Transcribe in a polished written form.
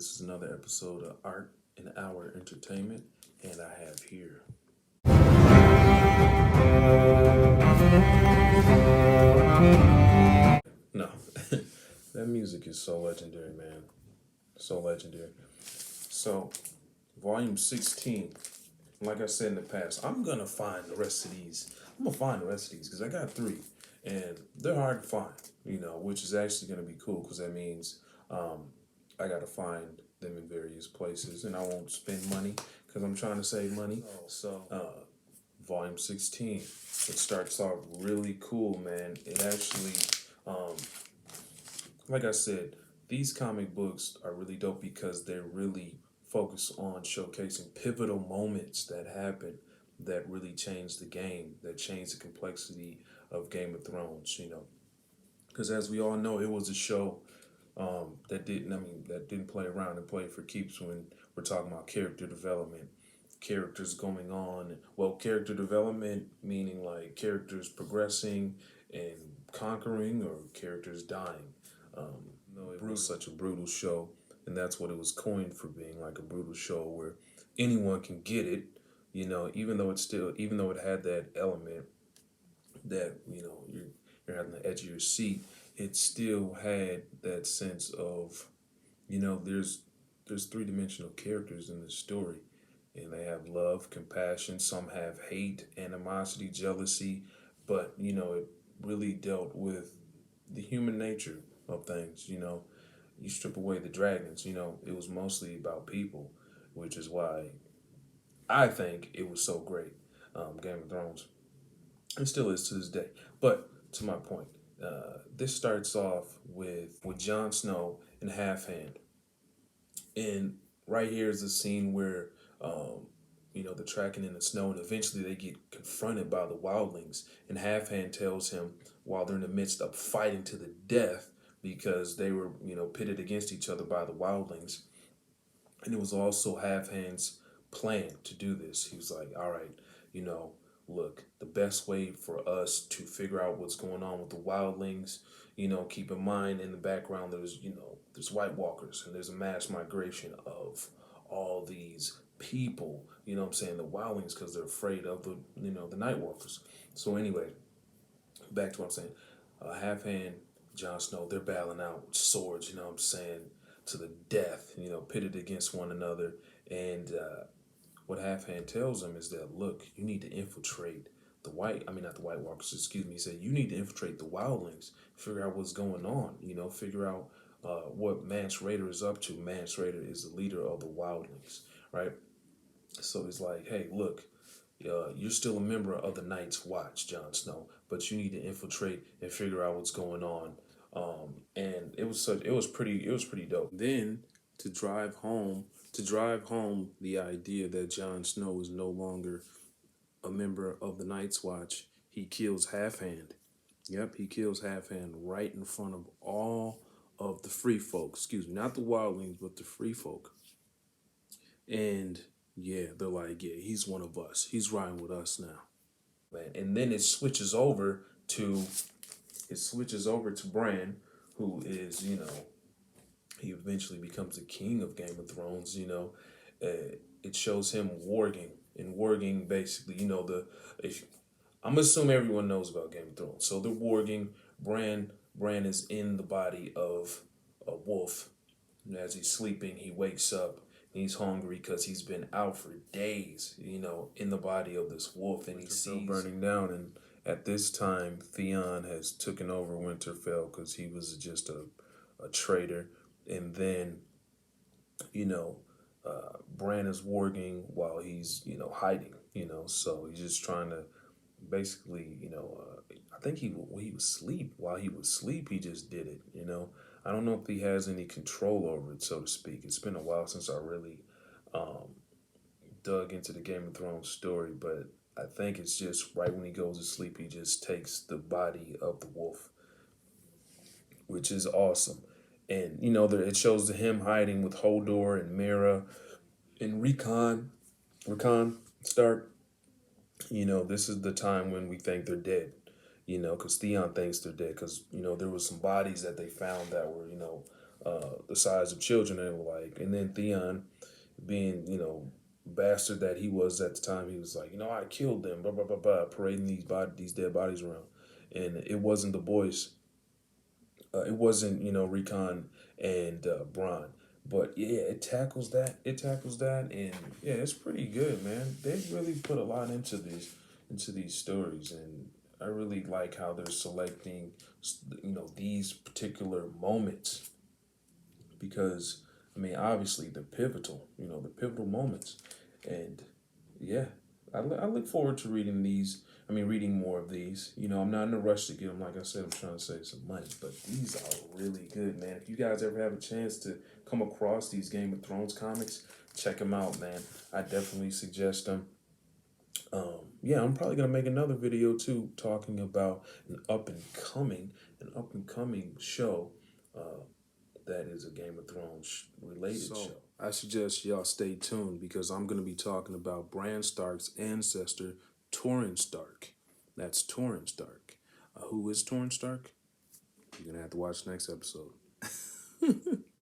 This is another episode of Art and Hour Entertainment, and I have here. No, that music is so legendary, man. So legendary. So, Volume 16, like I said in the past, I'm gonna find the rest of these. I'm gonna find the rest of these because I got three, and they're hard to find. Which is actually gonna be cool because that means I gotta find them in various places, and I won't spend money because I'm trying to save money. Volume 16, it starts off really cool, man. It actually, um, like I said, these comic books are really dope because they're really focused on showcasing pivotal moments that happen that really changed the game, that changed the complexity of Game of Thrones. Because as we all know, it was a show that didn't play around and play for keeps when we're talking about character development, characters going on. Well, character development meaning like characters progressing and conquering, or characters dying. No, it was such a brutal show, and that's what it was coined for, being like a brutal show where anyone can get it. Even though it had that element that you're on the edge of your seat, it still had that sense of there's three-dimensional characters in this story, and they have love, compassion, some have hate, animosity, jealousy, but it really dealt with the human nature of things. You strip away the dragons, it was mostly about people, which is why I think it was so great. Game of Thrones, and still is to this day. But to my point, this starts off with Jon Snow and Half Hand, and right here is the scene where they're tracking in the snow, and eventually they get confronted by the wildlings, and Half Hand tells him, while they're in the midst of fighting to the death because they were pitted against each other by the wildlings, and it was also Half Hand's plan to do this. He was like, all right, look, the best way for us to figure out what's going on with the wildlings, keep in mind in the background there's White Walkers, and there's a mass migration of all these people, what I'm saying, the wildlings, because they're afraid of the Night Walkers. So anyway, back to what I'm saying. Half Hand, Jon Snow, they're battling out with swords, what I'm saying, to the death, pitted against one another. And what Half Hand tells them is that, look, you need to infiltrate not the White Walkers, excuse me. He said, you need to infiltrate the wildlings, figure out what's going on, figure out what Mance Rayder is up to. Mance Rayder is the leader of the wildlings, right? So he's like, hey, look, you're still a member of the Night's Watch, Jon Snow, but you need to infiltrate and figure out what's going on. And it was pretty dope. Then to drive home the idea that Jon Snow is no longer a member of the Night's Watch, he kills Half Hand. Yep, he kills Half Hand right in front of all of the free folk. Excuse me, not the wildlings, but the free folk. And yeah, they're like, yeah, he's one of us. He's riding with us now. Man. And then it switches over to Bran, who is, he eventually becomes the king of Game of Thrones. It shows him warging, and warging basically, I'm assuming everyone knows about Game of Thrones. So they're warging. Bran is in the body of a wolf. And as he's sleeping, he wakes up. And he's hungry because he's been out for days, in the body of this wolf, and he sees burning down. And at this time, Theon has taken over Winterfell because he was just a traitor. And then, Bran is warging while he's, hiding, so he's just trying to basically, I think he was asleep. While he was asleep, he just did it, I don't know if he has any control over it, so to speak. It's been a while since I really dug into the Game of Thrones story, but I think it's just right when he goes to sleep, he just takes the body of the wolf, which is awesome. And, it shows him hiding with Hodor and Mera and Rickon Stark. This is the time when we think they're dead, because Theon thinks they're dead, because, there was some bodies that they found that were, the size of children and the like. And then Theon, being, bastard that he was at the time, he was like, I killed them, blah blah blah blah, parading these dead bodies around, and it wasn't the boys. It wasn't, Recon and Bron. But yeah, it tackles that. It tackles that, and yeah, it's pretty good, man. They really put a lot into these stories, and I really like how they're selecting, these particular moments, because I mean, obviously the pivotal moments, and yeah, I look forward to reading these. I mean, reading more of these. I'm not in a rush to get them. Like I said, I'm trying to save some money, but these are really good, man. If you guys ever have a chance to come across these Game of Thrones comics, check them out, man. I definitely suggest them. Yeah, I'm probably gonna make another video too, talking about an up and coming show that is a Game of Thrones related show. I suggest y'all stay tuned, because I'm going to be talking about Bran Stark's ancestor, Torrhen Stark. That's Torrhen Stark. Who is Torrhen Stark? You're going to have to watch the next episode.